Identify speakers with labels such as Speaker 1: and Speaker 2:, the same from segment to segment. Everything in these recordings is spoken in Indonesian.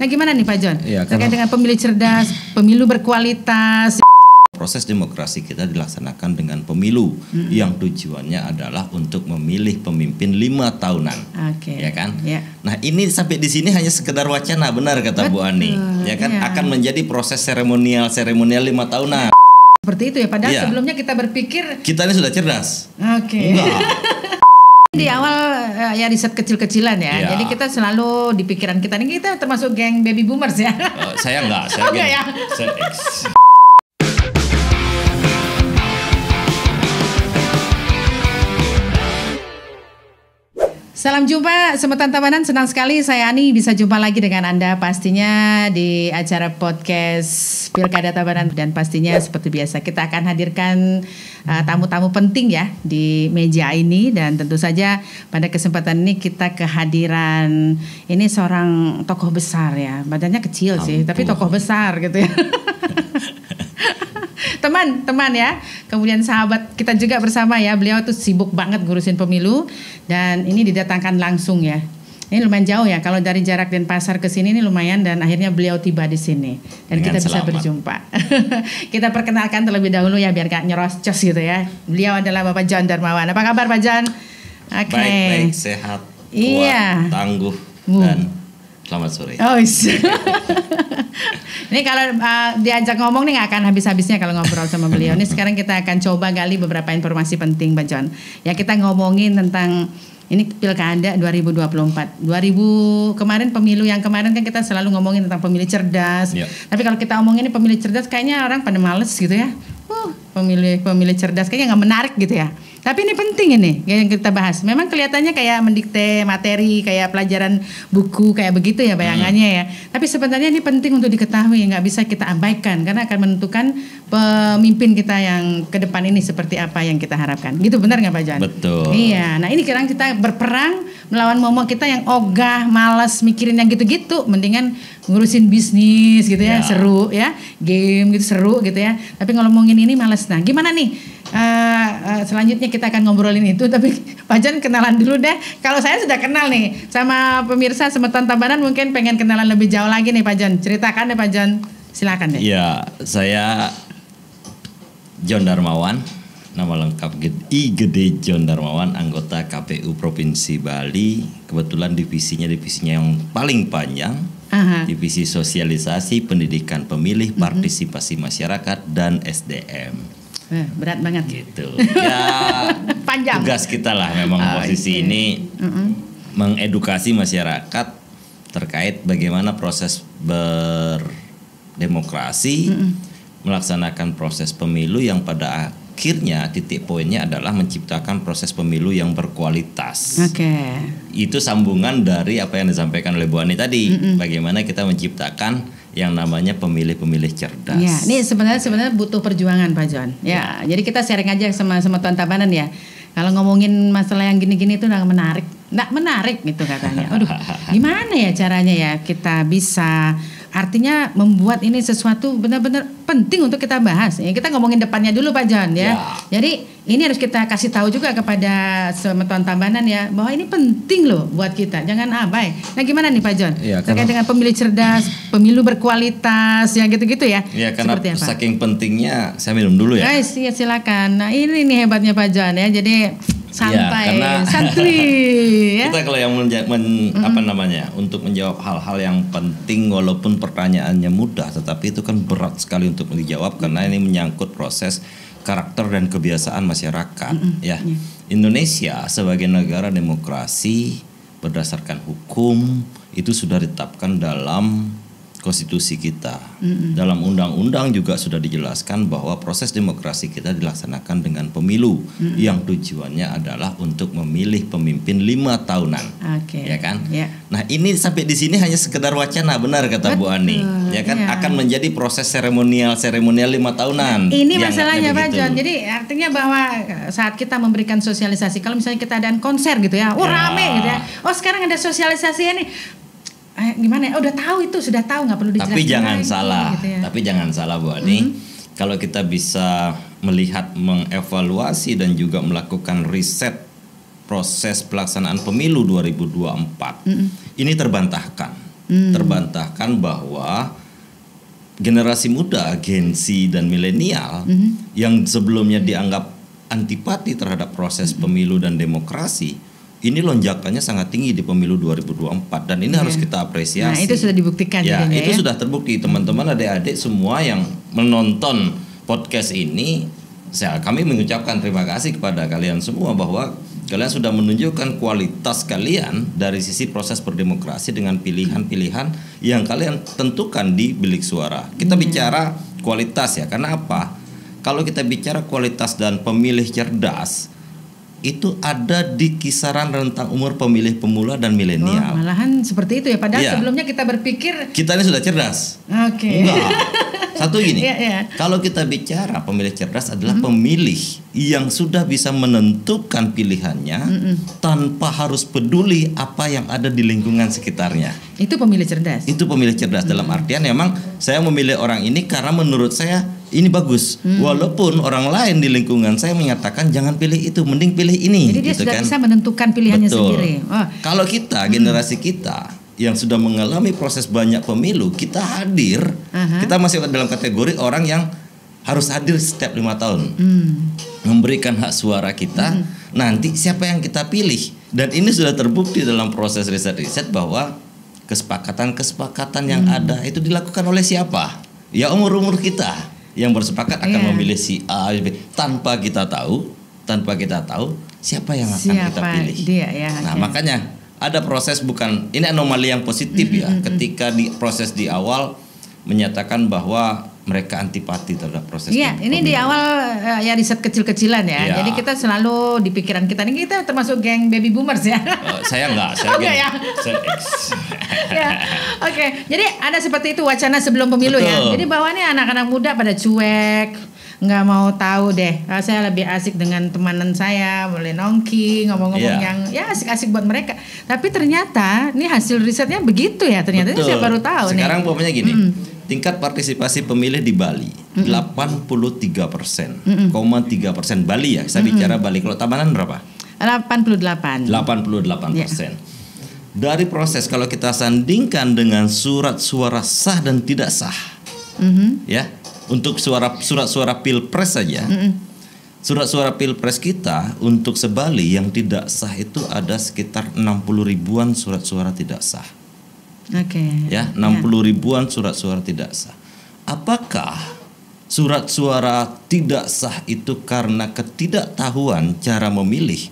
Speaker 1: Nah gimana nih Pak John?
Speaker 2: Ya,
Speaker 1: terkait dengan pemilih cerdas, pemilu berkualitas.
Speaker 2: Proses demokrasi kita dilaksanakan dengan pemilu yang tujuannya adalah untuk memilih pemimpin 5 tahunan, ya kan?
Speaker 1: Ya.
Speaker 2: Nah ini sampai di sini hanya sekedar wacana, benar kata Bu Ani, ya kan?
Speaker 1: Ya.
Speaker 2: Akan menjadi proses seremonial 5 tahunan.
Speaker 1: Seperti itu ya. Padahal sebelumnya kita berpikir
Speaker 2: kita ini sudah cerdas.
Speaker 1: Enggak. Di awal ya riset kecil-kecilan ya. Jadi kita selalu di pikiran kita ini kita termasuk geng baby boomers ya.
Speaker 2: Saya enggak, saya
Speaker 1: enggak ya.
Speaker 2: Saya
Speaker 1: Salam jumpa Semeton Tabanan, senang sekali saya Ani bisa jumpa lagi dengan Anda pastinya di acara podcast Pilkada Tabanan, dan pastinya seperti biasa kita akan hadirkan tamu-tamu penting ya di meja ini, dan tentu saja pada kesempatan ini kita kehadiran ini seorang tokoh besar ya, badannya kecil sih tapi tokoh besar gitu ya. Teman-teman ya, kemudian sahabat kita juga bersama ya. Beliau tuh sibuk banget ngurusin pemilu dan ini didatangkan langsung ya. Ini lumayan jauh ya, kalau dari jarak Denpasar ke sini ini lumayan, dan akhirnya beliau tiba di sini dan kita bisa berjumpa. Kita perkenalkan terlebih dahulu ya biar gak nyerocos gitu ya. Beliau adalah Bapak John Darmawan. Apa kabar Pak John?
Speaker 2: Baik, sehat, kuat, tangguh dan selamat sore.
Speaker 1: Oh, ini kalau diajak ngomong nih gak akan habis-habisnya kalau ngobrol sama beliau. Ini sekarang kita akan coba gali beberapa informasi penting Pak John. Ya kita ngomongin tentang ini Pilkada 2024. Kemarin pemilu yang kemarin kan kita selalu ngomongin tentang pemilih cerdas. Tapi kalau kita ngomongin ini pemilih cerdas kayaknya orang pada males gitu ya. Pemilih cerdas kayaknya gak menarik gitu ya. Tapi ini penting ini yang kita bahas. Memang kelihatannya kayak mendikte materi, kayak pelajaran buku, kayak begitu ya bayangannya ya. Tapi sebenarnya ini penting untuk diketahui, nggak bisa kita abaikan karena akan menentukan pemimpin kita yang ke depan ini seperti apa yang kita harapkan. Gitu benar nggak Pak John?
Speaker 2: Betul.
Speaker 1: Iya. Nah ini sekarang kita berperang melawan momok kita yang ogah, malas mikirin yang gitu-gitu. Mendingan ngurusin bisnis gitu ya, seru ya, game gitu seru gitu ya. Tapi ngomongin ini malas. Nah gimana nih? Selanjutnya kita akan ngobrolin itu, tapi Pak John kenalan dulu deh. Kalau saya sudah kenal nih sama pemirsa Semeton Tabanan, mungkin pengen kenalan lebih jauh lagi nih Pak John. Ceritakan deh Pak John, silakan deh.
Speaker 2: Ya, saya John Darmawan, nama lengkap I Gede John Darmawan, anggota KPU Provinsi Bali. Kebetulan divisinya yang paling panjang. Divisi Sosialisasi, Pendidikan Pemilih, Partisipasi Masyarakat, dan SDM.
Speaker 1: Berat banget
Speaker 2: gitu ya. Panjang tugas kita lah memang posisi ini mengedukasi masyarakat terkait bagaimana proses berdemokrasi, melaksanakan proses pemilu yang pada akhirnya titik poinnya adalah menciptakan proses pemilu yang berkualitas. Itu sambungan dari apa yang disampaikan oleh Bu Ani tadi, bagaimana kita menciptakan yang namanya pemilih-pemilih cerdas.
Speaker 1: Ya, ini sebenarnya butuh perjuangan Pak John. Ya, jadi kita sharing aja sama Semeton Tabanan ya. Kalau ngomongin masalah yang gini-gini itu nggak menarik gitu katanya. Aduh, gimana ya caranya ya kita bisa artinya membuat ini sesuatu benar-benar penting untuk kita bahas. Ya, kita ngomongin depannya dulu Pak John ya. Jadi ini harus kita kasih tahu juga kepada Semeton Tabanan ya, bahwa ini penting loh buat kita, jangan abai. Nah gimana nih Pak John? Terkait dengan pemilih cerdas, pemilu berkualitas, yang gitu-gitu ya.
Speaker 2: Ya karena saking pentingnya saya minum dulu ya.
Speaker 1: Iya silakan. Nah ini nih hebatnya Pak John ya, jadi santai, santuy.
Speaker 2: Kita kalau yang untuk menjawab hal-hal yang penting walaupun pertanyaannya mudah, tetapi itu kan berat sekali untuk dijawab karena ini menyangkut proses karakter dan kebiasaan masyarakat. Indonesia sebagai negara demokrasi berdasarkan hukum itu sudah ditetapkan dalam konstitusi kita. Dalam undang-undang juga sudah dijelaskan bahwa proses demokrasi kita dilaksanakan dengan pemilu yang tujuannya adalah untuk memilih pemimpin 5 tahunan. Ya kan? Nah, ini sampai di sini hanya sekedar wacana, benar kata Bu Ani. Ya kan? Akan menjadi proses seremonial 5 tahunan.
Speaker 1: Ini masalahnya Pak John. Jadi artinya bahwa saat kita memberikan sosialisasi, kalau misalnya kita ada konser gitu ya, rame gitu ya. Sekarang ada sosialisasi ini. Gimana ya? Sudah tahu, nggak perlu dijelaskan.
Speaker 2: Tapi jangan salah, gitu ya. Tapi jangan salah Bu Ani. Kalau kita bisa melihat, mengevaluasi dan juga melakukan riset proses pelaksanaan pemilu 2024, ini terbantahkan. terbantahkan bahwa generasi muda, Gen Z dan milenial yang sebelumnya dianggap antipati terhadap proses pemilu dan demokrasi, ini lonjakannya sangat tinggi di pemilu 2024 dan ini harus kita apresiasi.
Speaker 1: Nah, itu sudah dibuktikan
Speaker 2: ya,
Speaker 1: jadinya,
Speaker 2: itu sudah terbukti teman-teman adik-adik semua yang menonton podcast ini. Kami mengucapkan terima kasih kepada kalian semua bahwa kalian sudah menunjukkan kualitas kalian dari sisi proses berdemokrasi dengan pilihan-pilihan yang kalian tentukan di bilik suara. Kita bicara kualitas ya, karena apa? Kalau kita bicara kualitas dan pemilih cerdas, itu ada di kisaran rentang umur pemilih pemula dan milenial.
Speaker 1: Malahan seperti itu ya, padahal sebelumnya kita berpikir
Speaker 2: kita ini sudah cerdas.
Speaker 1: Oke.
Speaker 2: Enggak. Satu gini,
Speaker 1: Iya.
Speaker 2: kalau kita bicara pemilih cerdas adalah pemilih yang sudah bisa menentukan pilihannya tanpa harus peduli apa yang ada di lingkungan sekitarnya.
Speaker 1: Itu pemilih cerdas.
Speaker 2: Itu pemilih cerdas dalam artian memang saya memilih orang ini karena menurut saya ini bagus. Walaupun orang lain di lingkungan saya menyatakan jangan pilih itu, mending pilih ini.
Speaker 1: Jadi dia
Speaker 2: gitu
Speaker 1: sudah
Speaker 2: kan?
Speaker 1: bisa menentukan pilihannya
Speaker 2: Betul.
Speaker 1: sendiri. Oh.
Speaker 2: Kalau kita generasi kita yang sudah mengalami proses banyak pemilu, kita hadir, kita masih dalam kategori orang yang harus hadir setiap 5 tahun, memberikan hak suara kita. Nanti siapa yang kita pilih, dan ini sudah terbukti dalam proses riset-riset bahwa kesepakatan yang ada itu dilakukan oleh siapa? Ya umur-umur kita yang bersepakat akan memilih si A, tanpa kita tahu siapa yang akan kita pilih. Nah, makanya ada proses, bukan ini anomali yang positif ya, ketika di proses di awal menyatakan bahwa mereka antipati terhadap proses.
Speaker 1: Iya, ini di awal ya riset kecil-kecilan ya. Jadi kita selalu di pikiran kita ini kita termasuk geng baby boomers ya.
Speaker 2: Saya enggak, saya
Speaker 1: ya. Oke. Jadi ada seperti itu wacana sebelum pemilu. Betul. Ya. Jadi bahwa ini anak-anak muda pada cuek, nggak mau tahu deh. Saya lebih asik dengan temanan saya, boleh nongki, ngomong-ngomong yang ya asik-asik buat mereka. Tapi ternyata ini hasil risetnya begitu ya. Ternyata ini saya baru tahu.
Speaker 2: Sekarang pokoknya gini. Tingkat partisipasi pemilih di Bali 83%, 3% Bali ya. Saya bicara Bali. Kalau Tabanan berapa?
Speaker 1: 88%.
Speaker 2: Dari proses kalau kita sandingkan dengan surat suara sah dan tidak sah, ya, untuk surat suara pilpres saja, surat suara pilpres kita untuk se-Bali yang tidak sah itu ada sekitar 60 ribuan surat suara tidak sah. Ya, 60 ribuan surat suara tidak sah. Apakah surat suara tidak sah itu karena ketidaktahuan cara memilih?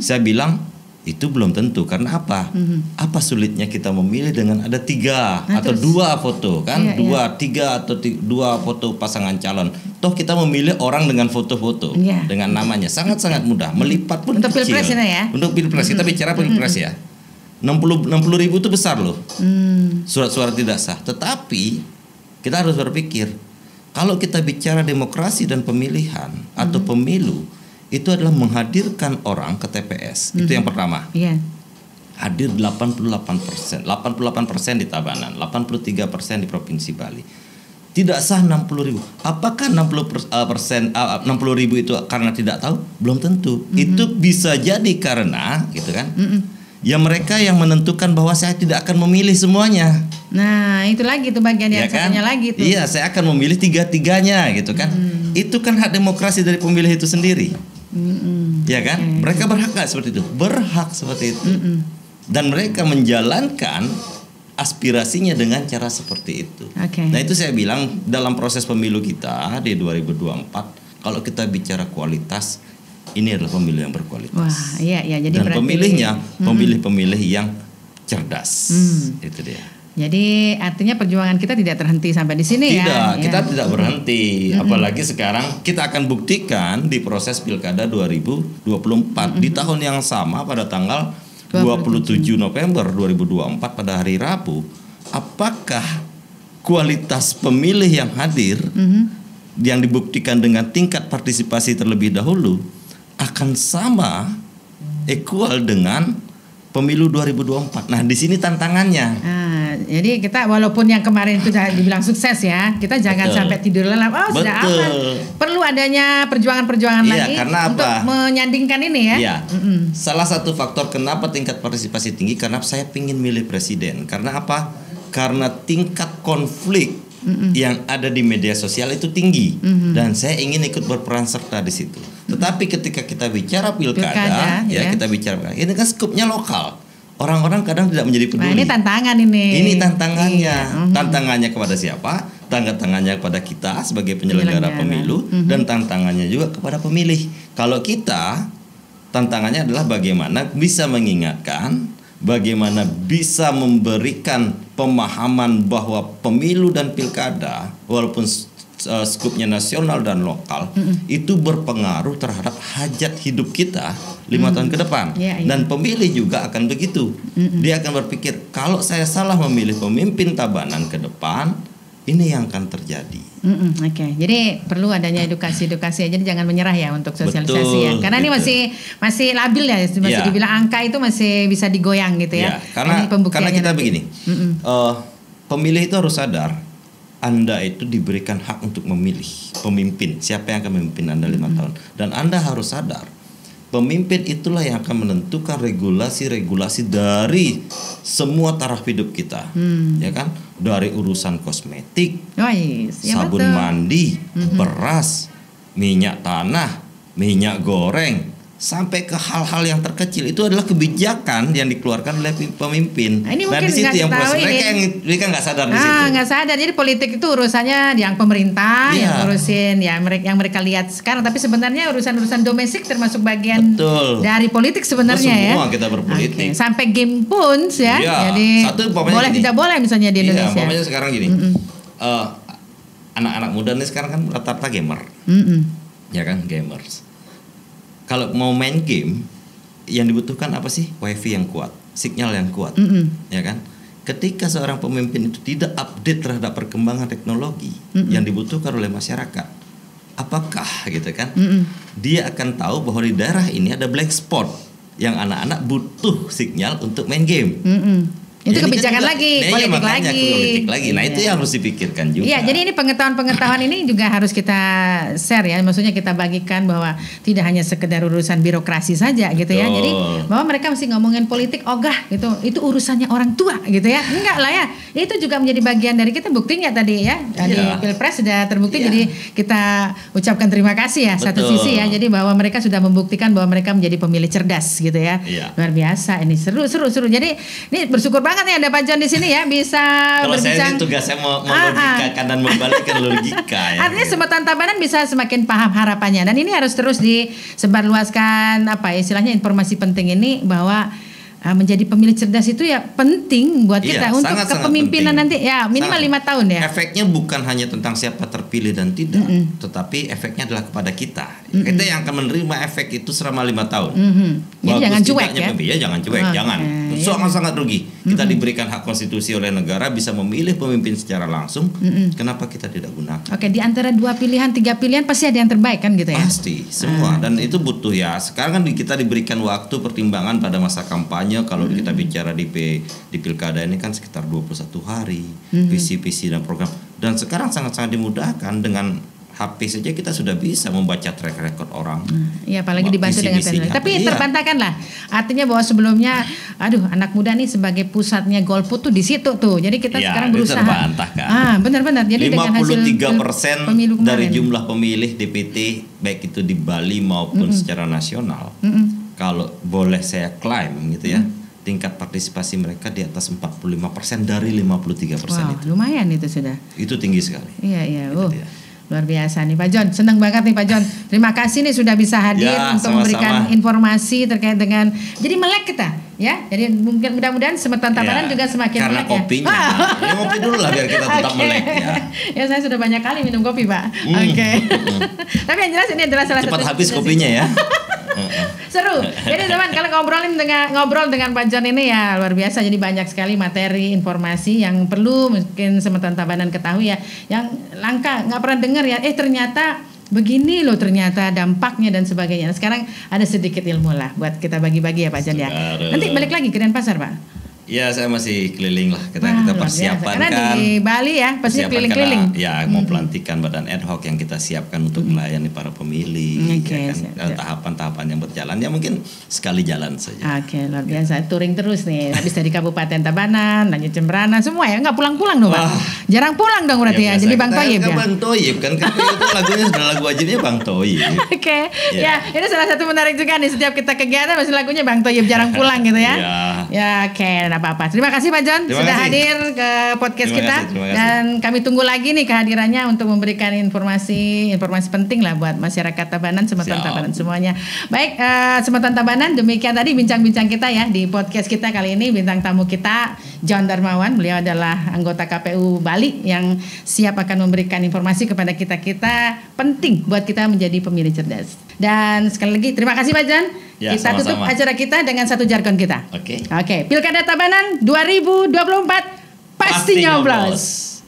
Speaker 2: Saya bilang itu belum tentu. Karena apa? Apa sulitnya kita memilih dengan ada 3 atau 2 foto kan? 2, 3 atau 2 foto pasangan calon. Toh kita memilih orang dengan foto-foto dengan namanya sangat-sangat mudah. Melipat pun
Speaker 1: untuk
Speaker 2: kecil.
Speaker 1: Pilpres ini ya?
Speaker 2: Untuk pilpres kita bicara pilpres ya. 60 ribu itu besar loh, surat suara tidak sah. Tetapi kita harus berpikir, kalau kita bicara demokrasi dan pemilihan atau pemilu, itu adalah menghadirkan orang ke TPS. Itu yang pertama. Hadir 88%, 88% di Tabanan, 83% di Provinsi Bali. Tidak sah 60 ribu. Apakah 60 ribu itu karena tidak tahu? Belum tentu. Itu bisa jadi karena, gitu kan? Ya mereka yang menentukan bahwa saya tidak akan memilih semuanya.
Speaker 1: Nah itu lagi tuh bagian yang satunya lagi tuh.
Speaker 2: Iya, saya akan memilih 3-tiganya gitu kan. Itu kan hak demokrasi dari pemilih itu sendiri. Ya kan? Mereka berhak gak seperti itu? Berhak seperti itu. Dan mereka menjalankan aspirasinya dengan cara seperti itu. Nah itu saya bilang dalam proses pemilu kita di 2024, kalau kita bicara kualitas, ini adalah pemilih yang berkualitas.
Speaker 1: Wah, iya. Jadi
Speaker 2: dan pemilihnya pemilih-pemilih yang cerdas. Itu dia.
Speaker 1: Jadi artinya perjuangan kita tidak terhenti sampai di sini ya?
Speaker 2: Tidak, kita tidak berhenti. Apalagi sekarang kita akan buktikan di proses Pilkada 2024 di tahun yang sama pada tanggal 27 November 2024 pada hari Rabu. Apakah kualitas pemilih yang hadir yang dibuktikan dengan tingkat partisipasi terlebih dahulu akan sama equal dengan pemilu 2024. Nah, di sini tantangannya.
Speaker 1: Jadi kita walaupun yang kemarin itu sudah dibilang sukses ya, kita jangan sampai tidur lelap. Sudah aman. Perlu adanya perjuangan-perjuangan lagi untuk menyandingkan ini ya.
Speaker 2: Iya. Salah satu faktor kenapa tingkat partisipasi tinggi karena saya ingin milih presiden. Karena apa? karena tingkat konflik yang ada di media sosial itu tinggi, dan saya ingin ikut berperan serta di situ. Tetapi ketika kita bicara pilkada, ya kita bicara ini kan skupnya lokal. Orang-orang kadang tidak menjadi peduli.
Speaker 1: Nah, ini tantangan ini.
Speaker 2: Ini tantangannya. Tantangannya kepada siapa? Tantangannya kepada kita sebagai penyelenggara pemilu, dan tantangannya juga kepada pemilih. Kalau kita, tantangannya adalah bagaimana bisa mengingatkan, bagaimana bisa memberikan pemahaman bahwa pemilu dan pilkada walaupun skupnya nasional dan lokal itu berpengaruh terhadap hajat hidup kita 5 tahun ke depan. Dan pemilih juga akan begitu. Dia akan berpikir, kalau saya salah memilih pemimpin Tabanan ke depan, ini yang akan terjadi.
Speaker 1: Oke. Jadi perlu adanya edukasi-edukasi. Jadi jangan menyerah ya untuk sosialisasi. Ya. Karena ini masih labil ya, masih dibilang angka itu masih bisa digoyang gitu ya.
Speaker 2: Karena kita begini, pemilih itu harus sadar, Anda itu diberikan hak untuk memilih pemimpin, siapa yang akan memimpin Anda 5 tahun. Dan Anda harus sadar, pemimpin itulah yang akan menentukan regulasi-regulasi dari semua taraf hidup kita, ya kan? Dari urusan kosmetik, sabun mandi, beras, minyak tanah, minyak goreng, sampai ke hal-hal yang terkecil. Itu adalah kebijakan yang dikeluarkan oleh pemimpin.
Speaker 1: Nah, ini
Speaker 2: dan di situ yang mereka nggak sadar di situ.
Speaker 1: Nggak sadar. Jadi politik itu urusannya yang pemerintah, yang ngurusin, yang mereka lihat sekarang. Tapi sebenarnya urusan-urusan domestik termasuk bagian dari politik sebenarnya ya.
Speaker 2: Semua kita berpolitik.
Speaker 1: Sampai game pun ya. Jadi boleh tidak boleh misalnya di Indonesia.
Speaker 2: Umpamanya sekarang gini, anak-anak muda nih sekarang kan rata-rata gamer, ya kan, gamers. Kalau mau main game, yang dibutuhkan apa sih? WiFi yang kuat, sinyal yang kuat, ya kan? Ketika seorang pemimpin itu tidak update terhadap perkembangan teknologi yang dibutuhkan oleh masyarakat, apakah gitu kan? Dia akan tahu bahwa di daerah ini ada black spot yang anak-anak butuh sinyal untuk main game.
Speaker 1: Itu ya, kebijakan lagi, politik
Speaker 2: lagi. Nah, itu yang harus dipikirkan juga.
Speaker 1: Iya, jadi ini pengetahuan ini juga harus kita share ya. Maksudnya kita bagikan bahwa tidak hanya sekedar urusan birokrasi saja gitu ya. Jadi bahwa mereka mesti ngomongin politik ogah gitu. Itu urusannya orang tua gitu ya. Enggak lah ya. Itu juga menjadi bagian dari kita, buktinya tadi ya. Di Pilpres sudah terbukti, jadi kita ucapkan terima kasih ya. Satu sisi ya. Jadi bahwa mereka sudah membuktikan bahwa mereka menjadi pemilih cerdas gitu ya. Luar biasa ini, seru. Jadi ini bersyukur banget nih ada Pak John di sini ya, bisa
Speaker 2: kalau
Speaker 1: berbincang.
Speaker 2: Saya tugas saya mau logikakan dan membalikkan logika ya.
Speaker 1: Artinya Sumatera Tabanan bisa semakin paham harapannya, dan ini harus terus disebarluaskan istilahnya informasi penting ini bahwa menjadi pemilih cerdas itu ya penting buat kita untuk kepemimpinan nanti ya minimal 5 tahun ya.
Speaker 2: Efeknya bukan hanya tentang siapa terpilih dan tidak, tetapi efeknya adalah kepada kita. Kita yang akan menerima efek itu selama 5 tahun.
Speaker 1: Jadi jangan cuek ya.
Speaker 2: Jangan cuek, jangan. Sangat rugi. Kita diberikan hak konstitusi oleh negara bisa memilih pemimpin secara langsung. Kenapa kita tidak gunakan?
Speaker 1: Oke, di antara 2 pilihan, 3 pilihan pasti ada yang terbaik kan gitu ya.
Speaker 2: Pasti, semua. Dan itu butuh ya. Sekarang kan kita diberikan waktu pertimbangan pada masa kampanye. Kalau kita bicara di pilkada ini kan sekitar 21 hari, visi dan program. Dan sekarang sangat-sangat dimudahkan, dengan HP saja kita sudah bisa membaca track record orang.
Speaker 1: Iya, apalagi dibantu dengan teknologi. Tapi terbantahkan lah. Artinya bahwa sebelumnya, anak muda nih sebagai pusatnya golput tuh di situ tuh. Jadi kita sekarang berusaha.
Speaker 2: Terbantahkan.
Speaker 1: Benar-benar. Jadi
Speaker 2: 53% dari jumlah pemilih DPT baik itu di Bali maupun secara nasional. Kalau boleh saya klaim gitu ya, tingkat partisipasi mereka di atas 45% dari 53% itu.
Speaker 1: Lumayan itu sudah.
Speaker 2: Itu tinggi sekali.
Speaker 1: Iya. Luar biasa nih Pak John. Senang banget nih Pak John. Terima kasih nih sudah bisa hadir untuk memberikan informasi terkait dengan, jadi melek kita ya. Jadi mungkin mudah-mudahan Sumatera Tabanan juga semakin
Speaker 2: karena
Speaker 1: melek
Speaker 2: kopinya. Ya ngopi dulu lah biar kita tetap melek ya.
Speaker 1: Ya saya sudah banyak kali minum kopi Pak. Tapi yang jelas ini adalah salah satu.
Speaker 2: Cepat habis kopinya ya.
Speaker 1: Seru. Jadi teman, kalau ngobrol dengan Pak John ini ya luar biasa. Jadi banyak sekali materi, informasi yang perlu mungkin Sumatera Tabanan ketahui ya, yang langka nggak pernah dengar ya. Ternyata begini loh ternyata dampaknya dan sebagainya. Sekarang ada sedikit ilmu lah buat kita bagi-bagi ya Pak John ya. Nanti balik lagi ke Denpasar Pak.
Speaker 2: Ya saya masih keliling lah, kita persiapan
Speaker 1: karena
Speaker 2: kan
Speaker 1: di Bali ya pasti
Speaker 2: persiapan
Speaker 1: keliling-keliling.
Speaker 2: Ya mau pelantikan badan ad hoc yang kita siapkan untuk melayani para pemilih,
Speaker 1: Oke,
Speaker 2: ya kan? Tahapan-tahapan yang berjalan ya mungkin sekali jalan saja.
Speaker 1: Oke, luar biasa. Touring terus nih. Habis dari Kabupaten Tabanan, lanjut Jemberana, semua ya. Nggak pulang-pulang dong, Pak. Jarang pulang dong berarti ya. Jadi Bang Toyib ya.
Speaker 2: Bang Toyib kan itu lagunya sudah lagu wajibnya Bang Toyib.
Speaker 1: Oke. Ya, ini salah satu menarik juga nih. Setiap kita kegiatan masih lagunya Bang Toyib, jarang pulang gitu ya. Ya, oke, enggak apa-apa. Terima kasih Pak John sudah hadir ke podcast kita. Dan kami tunggu lagi nih kehadirannya untuk memberikan informasi penting lah buat masyarakat Tabanan, Semeton Tabanan semuanya. Baik, Semeton Tabanan, demikian tadi bincang-bincang kita ya di podcast kita kali ini. Bintang tamu kita John Darmawan, beliau adalah anggota KPU Bali yang siap akan memberikan informasi kepada kita-kita penting buat kita menjadi pemilih cerdas. Dan sekali lagi terima kasih Pak John.
Speaker 2: Ya,
Speaker 1: Kita
Speaker 2: sama-sama.
Speaker 1: tutup acara kita dengan satu jargon kita.
Speaker 2: Oke.
Speaker 1: Pilkada Tabanan 2024 pasti nyoblos.